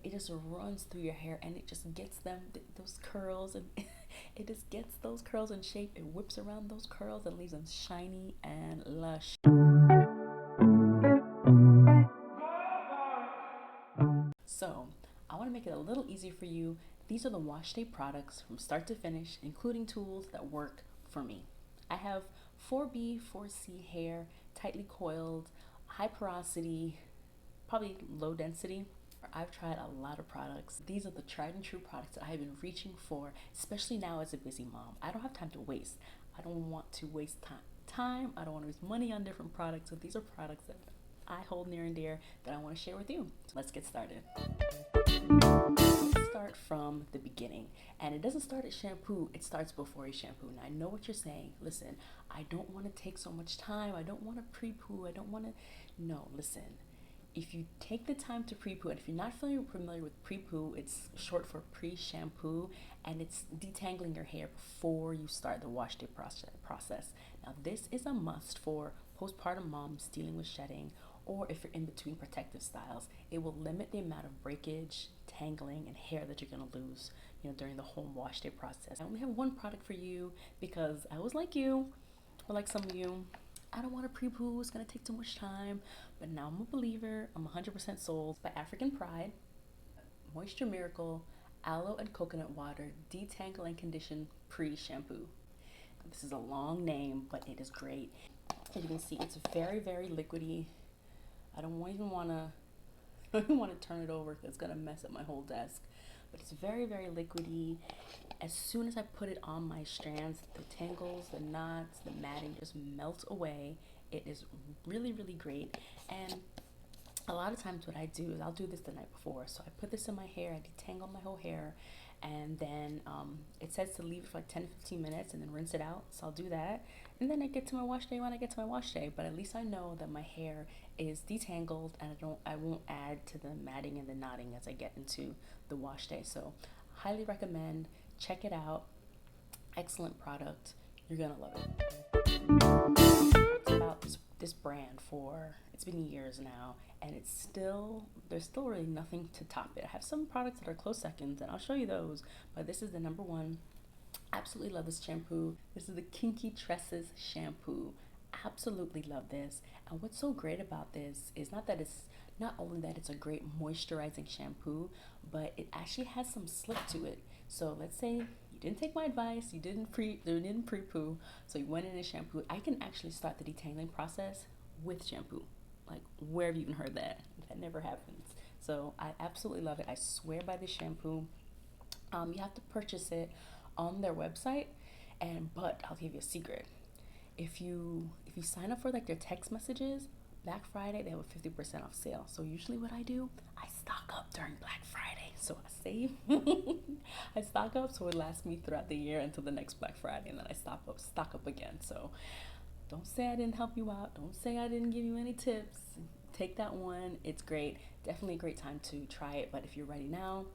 it just runs through your hair and it just gets those curls, and it just gets those curls in shape. It whips around those curls and leaves them shiny and lush. So I want to make it a little easier for you. These are the wash day products from start to finish, including tools that work for me. I have 4B, 4C hair, tightly coiled, high porosity, probably low density. I've tried a lot of products. These are the tried and true products that I have been reaching for, especially now as a busy mom. I don't have time to waste. I don't want to waste time. I don't want to waste money on different products. So these are products that I hold near and dear that I want to share with you. So let's get started. Let's start from the beginning. And it doesn't start at shampoo, it starts before you shampoo. Now I know what you're saying. Listen, I don't want to take so much time. I don't want to pre-poo. I don't want to. No, listen. If you take the time to pre-poo, and if you're not familiar with pre-poo, it's short for pre-shampoo, and it's detangling your hair before you start the wash day process. Now this is a must for postpartum moms dealing with shedding, or if you're in between protective styles. It will limit the amount of breakage, tangling, and hair that you're gonna lose, during the whole wash day process. I only have one product for you because I was like you, or like some of you. I don't want to pre-poo, it's gonna take too much time. But now I'm a believer, I'm 100% sold. By African Pride, Moisture Miracle, Aloe and Coconut Water, Detangle and Condition Pre-Shampoo. This is a long name, but it is great. As you can see, it's very, very liquidy. I don't even want to turn it over because it's gonna mess up my whole desk. But it's very, very liquidy. As soon as I put it on my strands, the tangles, the knots, the matting just melt away. It is really, really great. And a lot of times what I do is I'll do this the night before. So I put this in my hair, I detangle my whole hair, and then it says to leave it for like 10 to 15 minutes and then rinse it out. So I'll do that. And then I get to my wash day when I get to my wash day. But at least I know that my hair is detangled and I won't add to the matting and the knotting as I get into the wash day. So highly recommend. Check it out. Excellent product. You're gonna love it. I've talked about this brand for, it's been years now, and there's still really nothing to top it. I have some products that are close seconds, and I'll show you those, but this is the number one. Absolutely love this shampoo. This is the Kinky Tresses shampoo. Absolutely love this. And what's so great about this is not only that it's a great moisturizing shampoo, but it actually has some slip to it. So let's say you didn't take my advice, you didn't pre-poo, so you went in and shampoo. I can actually start the detangling process with shampoo. Like, where have you even heard that? That never happens. So I absolutely love it. I swear by this shampoo. You have to purchase it on their website, but I'll give you a secret. If you sign up for like their text messages, Black Friday they have a 50% off sale. So usually what I do, I stock up during Black Friday. So I save, I stock up so it lasts me throughout the year until the next Black Friday, and then I stock up again. So don't say I didn't help you out. Don't say I didn't give you any tips. Take that one. It's great. Definitely a great time to try it. But if you're ready now,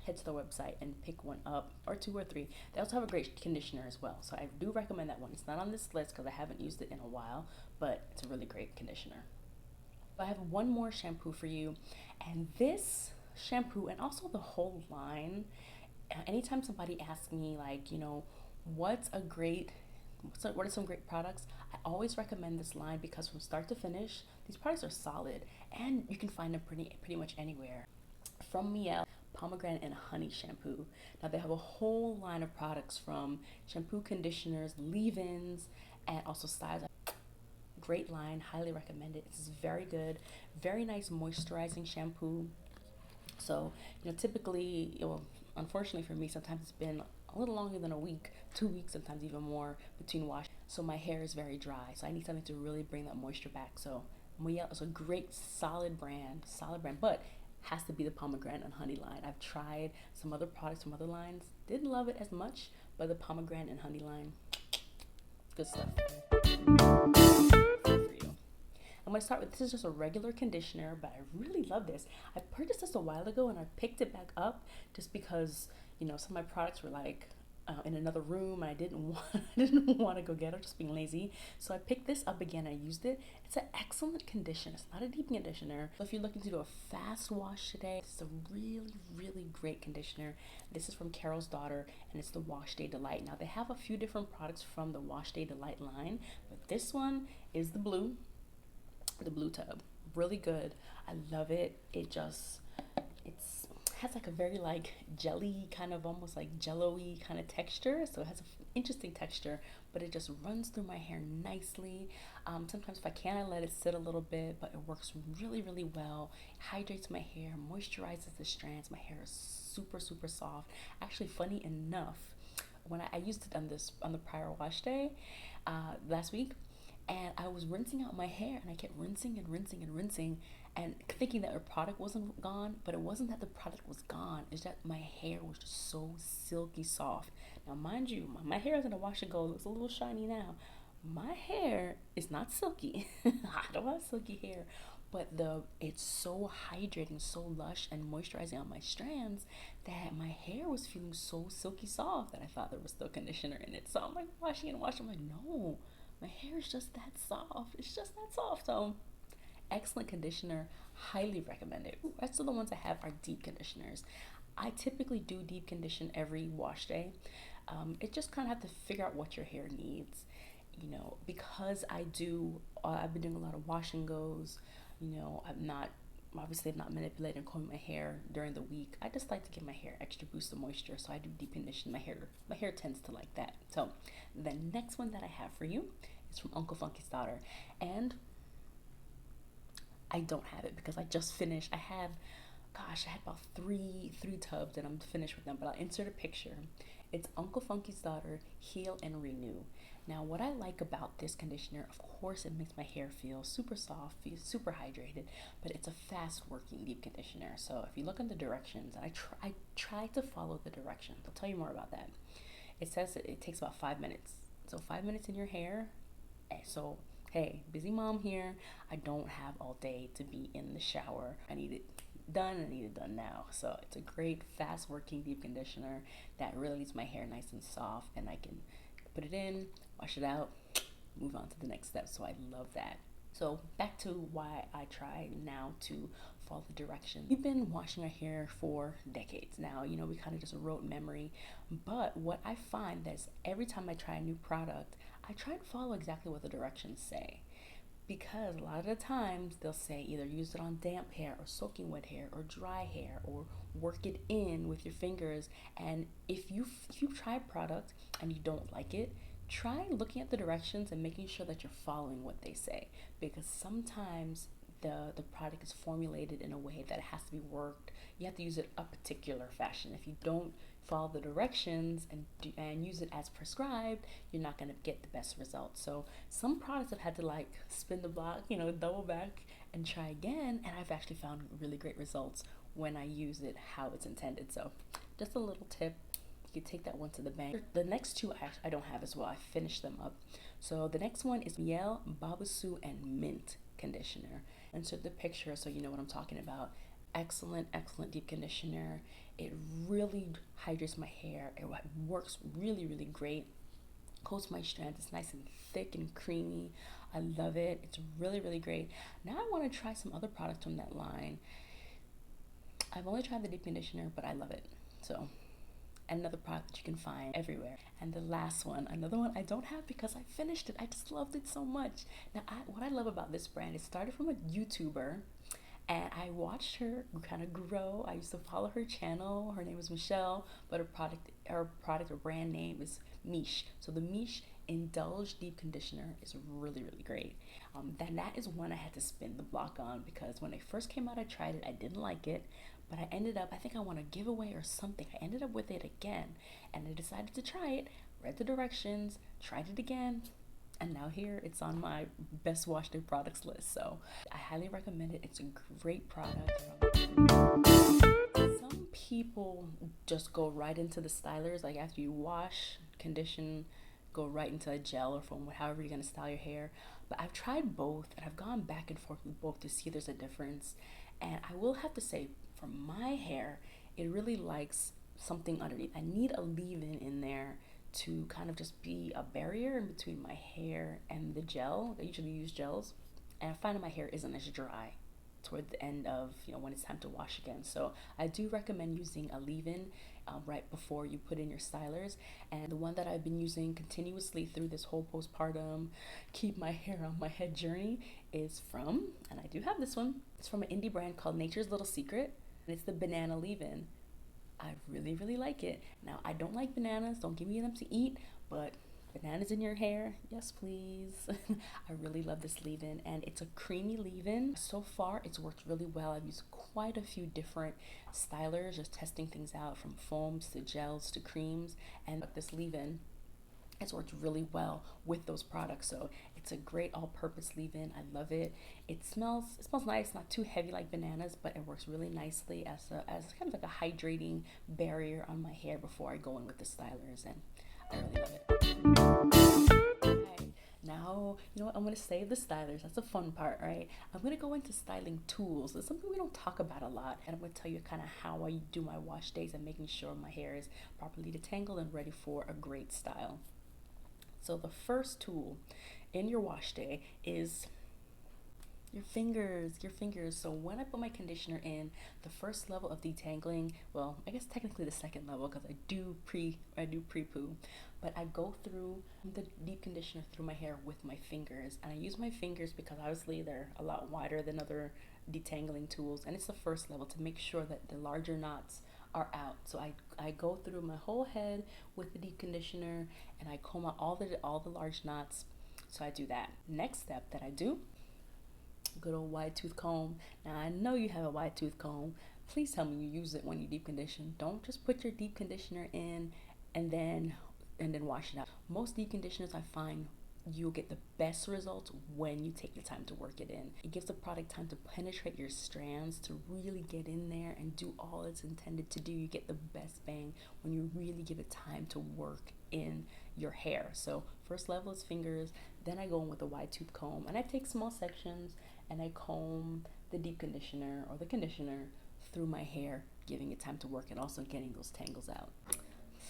head to the website and pick one up, or 2 or 3. They also have a great conditioner as well. So I do recommend that one. It's not on this list because I haven't used it in a while, but it's a really great conditioner. I have one more shampoo for you, and this shampoo, and also the whole line, anytime somebody asks me like, what are some great products, I always recommend this line because from start to finish, these products are solid and you can find them pretty much anywhere. From Mielle, Pomegranate and Honey shampoo. Now they have a whole line of products, from shampoo, conditioners, leave-ins, and also styles. Great line, highly recommend it. It's very good, very nice moisturizing shampoo. So typically, unfortunately for me, sometimes it's been a little longer than a week, 2 weeks, sometimes even more between wash. So my hair is very dry, so I need something to really bring that moisture back. So Mielle is a great solid brand, but has to be the Pomegranate and Honey line. I've tried some other products from other lines, didn't love it as much, but the Pomegranate and Honey line, good stuff. For you. I'm going to start with, this is just a regular conditioner, but I really love this. I purchased this a while ago and I picked it back up just because, some of my products were like in another room, and I didn't want I didn't want to go get it, just being lazy. So I picked this up again. I used it. It's an excellent conditioner. It's not a deep conditioner. So if you're looking to do a fast wash today, it's a really great conditioner. This is from Carol's Daughter, and it's the Wash Day Delight. Now they have a few different products from the Wash Day Delight line, but this one is the blue tub. Really good. I love it. It's has like a very like jelly, kind of almost like jello-y kind of texture. So it has an interesting texture, but it just runs through my hair nicely. Sometimes if I can, I let it sit a little bit, but it works really well. It hydrates my hair, moisturizes the strands. My hair is super soft. Actually, funny enough, when I used it on the prior wash day last week, and I was rinsing out my hair, and I kept rinsing and thinking that the product wasn't gone, but it wasn't that the product was gone. It's that my hair was just so silky soft. Now, mind you, my hair is in a wash and go. It looks a little shiny now. My hair is not silky. I don't have silky hair, but it's so hydrating, so lush and moisturizing on my strands that my hair was feeling so silky soft that I thought there was still conditioner in it. So I'm like washing and washing. I'm like, no, my hair is just that soft. It's just that soft. So excellent conditioner, highly recommend it. The rest of the ones I have are deep conditioners. I typically do deep condition every wash day. It just kind of have to figure out what your hair needs. You know, because I've been doing a lot of wash and goes. You know, I'm not manipulating and combing my hair during the week. I just like to give my hair extra boost of moisture, so I do deep condition my hair. My hair tends to like that. So the next one that I have for you is from Uncle Funky's Daughter, and I don't have it because I just finished. I had about three tubs and I'm finished with them, but I'll insert a picture. It's Uncle Funky's Daughter Heal and Renew. Now, what I like about this conditioner, of course, it makes my hair feel super soft, feel super hydrated, but it's a fast working deep conditioner. So if you look in the directions, and I try to follow the directions. I'll tell you more about that. It says it takes about 5 minutes. So 5 minutes in your hair. So hey, busy mom here. I don't have all day to be in the shower. I need it done now. So it's a great fast working deep conditioner that really leaves my hair nice and soft, and I can put it in, wash it out, move on to the next step. So I love that. So back to why I try now to follow the directions. We've been washing our hair for decades now. You know, we kind of just wrote memory. But what I find is every time I try a new product, I try to follow exactly what the directions say. Because a lot of the times they'll say either use it on damp hair or soaking wet hair or dry hair or work it in with your fingers. And if you try a product and you don't like it, try looking at the directions and making sure that you're following what they say, because sometimes the product is formulated in a way that it has to be worked. You have to use it a particular fashion. If you don't follow the directions and use it as prescribed, you're not going to get the best results. So some products I've had to like spin the block, you know, double back and try again, and I've actually found really great results when I use it how it's intended. So just a little tip. You can take that one to the bank. The next two I don't have as well. I finished them up. So the next one is Mielle, Babassu, and Mint conditioner. Insert the picture so you know what I'm talking about. Excellent deep conditioner. It really hydrates my hair. It works really great. Coats my strands. It's nice and thick and creamy. I love it. It's really great. Now I want to try some other products from that line. I've only tried the deep conditioner, but I love it. So another product that you can find everywhere. And the last one, another one I don't have because I finished it. I just loved it so much. Now, what I love about this brand, it started from a YouTuber, and I watched her kind of grow. I used to follow her channel. Her name is Michelle, but her brand name is Miche. So the Miche Indulge Deep Conditioner is really great. That is one I had to spin the block on, because when it first came out, I tried it. I didn't like it, but I ended up, I think I won a giveaway or something. I ended up with it again, and I decided to try it, read the directions, tried it again, and now here it's on my best wash day products list. So I highly recommend it. It's a great product. Some people just go right into the stylers, like after you wash, condition, go right into a gel or foam, however you're gonna style your hair. But I've tried both, and I've gone back and forth with both to see there's a difference. And I will have to say, for my hair, it really likes something underneath. I need a leave-in in there to kind of just be a barrier in between my hair and the gel. I usually use gels, and I find that my hair isn't as dry toward the end of, when it's time to wash again. So I do recommend using a leave-in right before you put in your stylers. And the one that I've been using continuously through this whole postpartum keep my hair on my head journey is from, and I do have this one, it's from an indie brand called Nature's Little Secret, and it's the banana leave-in. I really, really like it. Now, I don't like bananas, don't give me them to eat, but bananas in your hair, yes please. I really love this leave-in, and it's a creamy leave-in. So far it's worked really well. I've used quite a few different stylers, just testing things out from foams to gels to creams, and this leave-in has worked really well with those products. So it's a great all-purpose leave-in. I love it. It smells nice, not too heavy like bananas, but it works really nicely as kind of like a hydrating barrier on my hair before I go in with the stylers, and I really love it. Okay, now, I'm going to save the stylers. That's the fun part, right? I'm going to go into styling tools. It's something we don't talk about a lot. And I'm going to tell you kind of how I do my wash days and making sure my hair is properly detangled and ready for a great style. So the first tool in your wash day is your fingers. So when I put my conditioner in, the first level of detangling, well, I guess technically the second level, because I do pre-poo, but I go through the deep conditioner through my hair with my fingers, and I use my fingers because obviously they're a lot wider than other detangling tools, and it's the first level to make sure that the larger knots are out. So I go through my whole head with the deep conditioner, and I comb out all the large knots. So I do that. Next step that I do, good old wide tooth comb. Now I know you have a wide tooth comb. Please tell me you use it when you deep condition. Don't just put your deep conditioner in and then wash it out. Most deep conditioners, I find, you'll get the best results when you take the time to work it in. It gives the product time to penetrate your strands, to really get in there and do all it's intended to do. You get the best bang when you really give it time to work in your hair. So first level is fingers, then I go in with a wide tooth comb, and I take small sections and I comb the deep conditioner or the conditioner through my hair, giving it time to work and also getting those tangles out.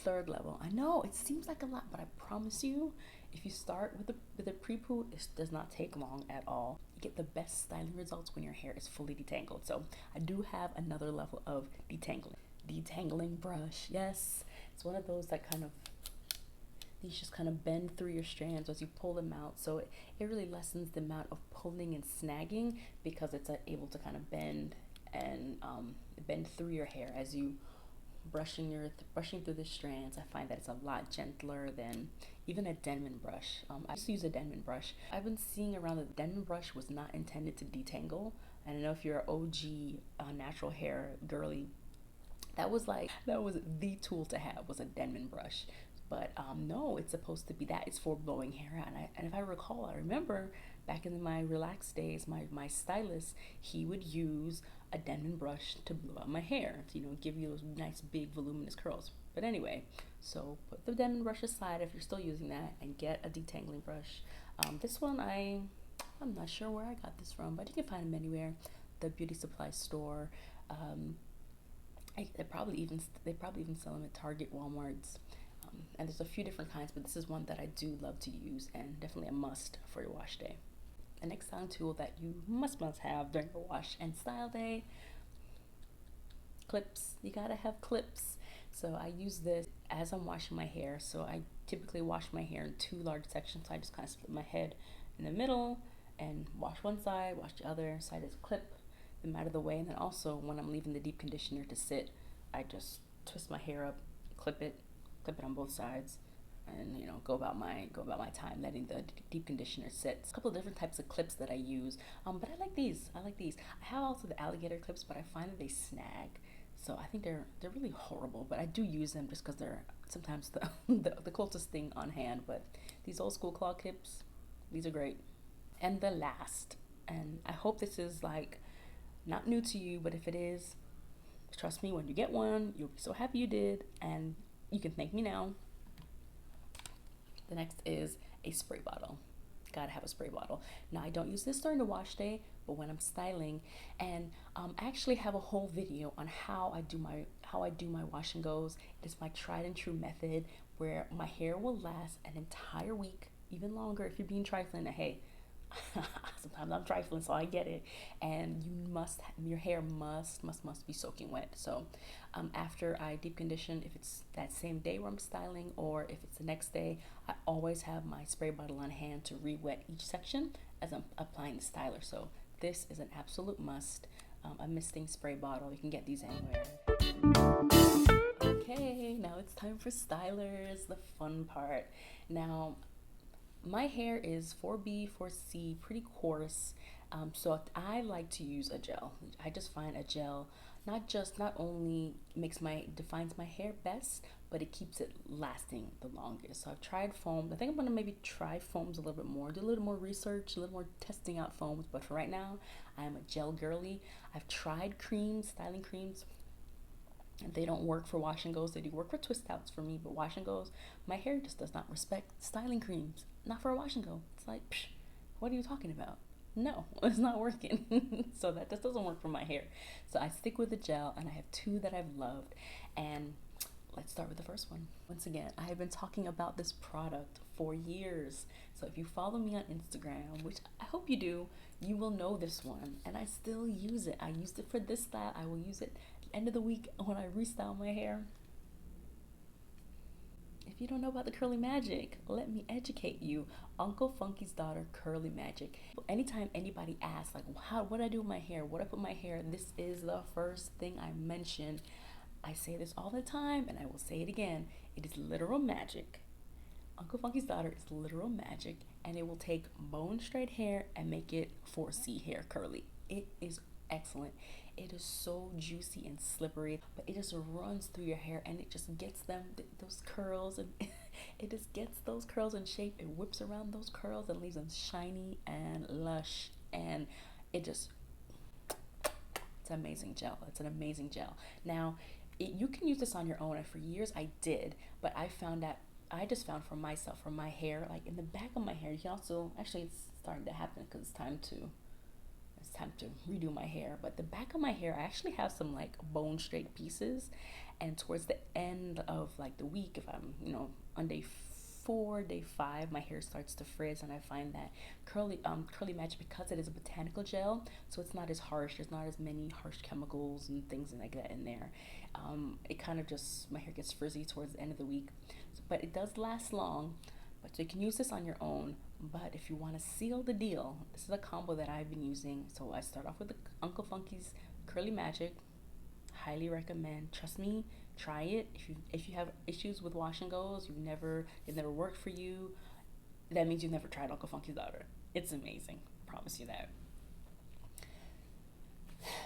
Third level, I know it seems like a lot, but I promise you, if you start with a pre-poo, it does not take long at all. You get the best styling results when your hair is fully detangled. So I do have another level of detangling brush. Yes, it's one of those that these just kind of bend through your strands as you pull them out. So it really lessens the amount of pulling and snagging because it's able to kind of bend and bend through your hair as you brushing through the strands. I find that it's a lot gentler than even a Denman brush. I used to use a Denman brush. I've been seeing around that the Denman brush was not intended to detangle. And I know if you're an OG natural hair girly, that was the tool to have, was a Denman brush. But no, it's supposed to be that. It's for blowing hair out. And if I recall, I remember back in my relaxed days, my stylist, he would use a Denman brush to blow out my hair, to give you those nice big voluminous curls. But anyway, so put the Denman brush aside if you're still using that, and get a detangling brush. This one I'm not sure where I got this from, but you can find them anywhere. The beauty supply store. They probably even sell them at Target, Walmart's. And there's a few different kinds, but this is one that I do love to use and definitely a must for your wash day. The next styling tool that you must have during your wash and style day, clips. You gotta have clips. So I use this as I'm washing my hair. So I typically wash my hair in two large sections. So I just kind of split my head in the middle and wash one side, wash the other side. Just clip them out of the way. And then also when I'm leaving the deep conditioner to sit, I just twist my hair up, clip it on both sides, and go about my time letting the deep conditioner sit. It's a couple of different types of clips that I use, but I like these. I have also the alligator clips, but I find that they snag, so I think they're really horrible, but I do use them just because they're sometimes the closest thing on hand. But these old school claw clips, these are great. And the last, and I hope this is not new to you, but if it is, trust me, when you get one, you'll be so happy you did, and you can thank me now. The next is a spray bottle. Gotta have a spray bottle. Now, I don't use this during the wash day, but when I'm styling. And I actually have a whole video on how I do my wash and goes. It is my tried and true method where my hair will last an entire week, even longer if you're being trifling. Hey, sometimes I'm trifling, so I get it. And your hair must be soaking wet. So after I deep condition, if it's that same day where I'm styling or if it's the next day, I always have my spray bottle on hand to re-wet each section as I'm applying the styler. So this is an absolute must. A misting spray bottle. You can get these anywhere. Okay, now it's time for stylers, the fun part. Now, my hair is 4B, 4C, pretty coarse, so I like to use a gel. I just find a gel not only defines my hair best, but it keeps it lasting the longest. So I've tried foams. I think I'm gonna maybe try foams a little bit more, do a little more research, a little more testing out foams. But for right now, I am a gel girly. I've tried creams, styling creams. They don't work for wash and goes. They do work for twist outs for me, but wash and goes, my hair just does not respect styling creams. Not for a wash and go. It's like, psh, what are you talking about? No, it's not working. So that just doesn't work for my hair. So I stick with the gel, and I have two that I've loved. And let's start with the first one. Once again, I have been talking about this product for years. So if you follow me on Instagram, which I hope you do, you will know this one. And I still use it. I used it for this style. I will use it at the end of the week when I restyle my hair. If you don't know about the curly magic, let me educate you. Uncle Funky's daughter, curly magic. Anytime anybody asks, like, what do I do with my hair? What do I put my hair? This is the first thing I mention. I say this all the time, and I will say it again. It is literal magic. Uncle Funky's daughter is literal magic, and it will take bone straight hair and make it 4C hair curly. It is excellent. It is so juicy and slippery, but it just runs through your hair, and it just gets those curls, and it just gets those curls in shape. It whips around those curls and leaves them shiny and lush, and it's an amazing gel. It's an amazing gel. Now, you can use this on your own, and for years I did, but I just found for myself, for my hair, like in the back of my hair, you can also, actually it's starting to happen because it's time to redo my hair, but the back of my hair, I actually have some like bone straight pieces, and towards the end of like the week, if I'm, on day 4, day 5, my hair starts to frizz, and I find that curly magic, because it is a botanical gel, so it's not as harsh. There's not as many harsh chemicals and things like that in there. It kind of just, my hair gets frizzy towards the end of the week, but it does last long. But you can use this on your own. But if you want to seal the deal, this is a combo that I've been using. So I start off with the Uncle Funky's Curly Magic. Highly recommend. Trust me, try it. If you have issues with wash and goes, it never worked for you, that means you've never tried Uncle Funky's daughter. It's amazing. Promise you that.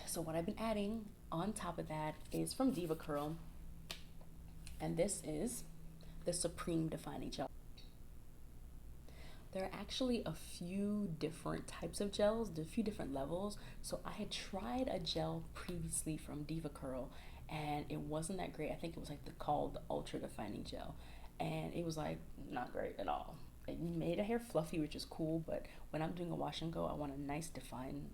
So what I've been adding on top of that is from DevaCurl, and this is the Supreme Defining Gel. There are actually a few different types of gels, a few different levels. So I had tried a gel previously from DevaCurl, and it wasn't that great. I think it was like called the Ultra Defining Gel, and it was like not great at all. It made a hair fluffy, which is cool, but when I'm doing a wash and go, I want a nice defined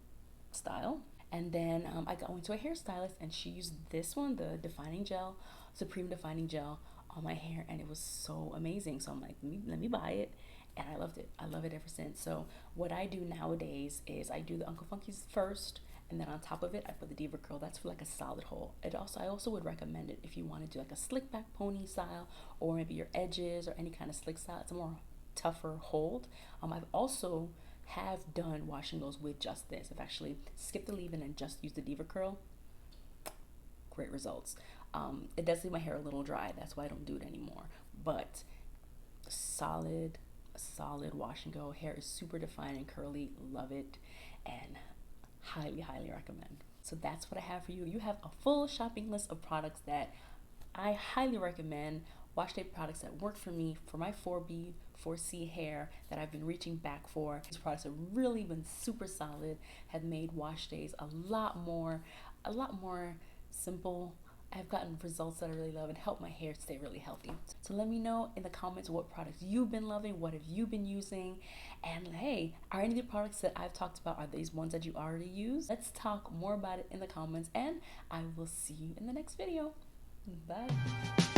style. And then I went to a hairstylist, and she used this one, the Defining Gel, Supreme Defining Gel, on my hair, and it was so amazing. So I'm like, let me buy it. And I loved it. I love it ever since. So what I do nowadays is I do the Uncle Funky's first, and then on top of it, I put the DevaCurl. That's for like a solid hold. I also would recommend it if you want to do like a slick back pony style, or maybe your edges, or any kind of slick style. It's a more tougher hold. I've also have done wash and goes with just this. I've actually skipped the leave-in and just used the DevaCurl. Great results. It does leave my hair a little dry. That's why I don't do it anymore. But solid wash and go. Hair is super defined and curly. Love it, and highly recommend. So that's what I have for you. You have a full shopping list of products that I highly recommend. Wash day products that work for me, for my 4B, 4C hair that I've been reaching back for. These products have really been super solid, have made wash days a lot more simple I've gotten results that I really love and help my hair stay really healthy. So let me know in the comments what products you've been loving, what have you been using, and hey, are any of the products that I've talked about, are these ones that you already use? Let's talk more about it in the comments, and I will see you in the next video. Bye.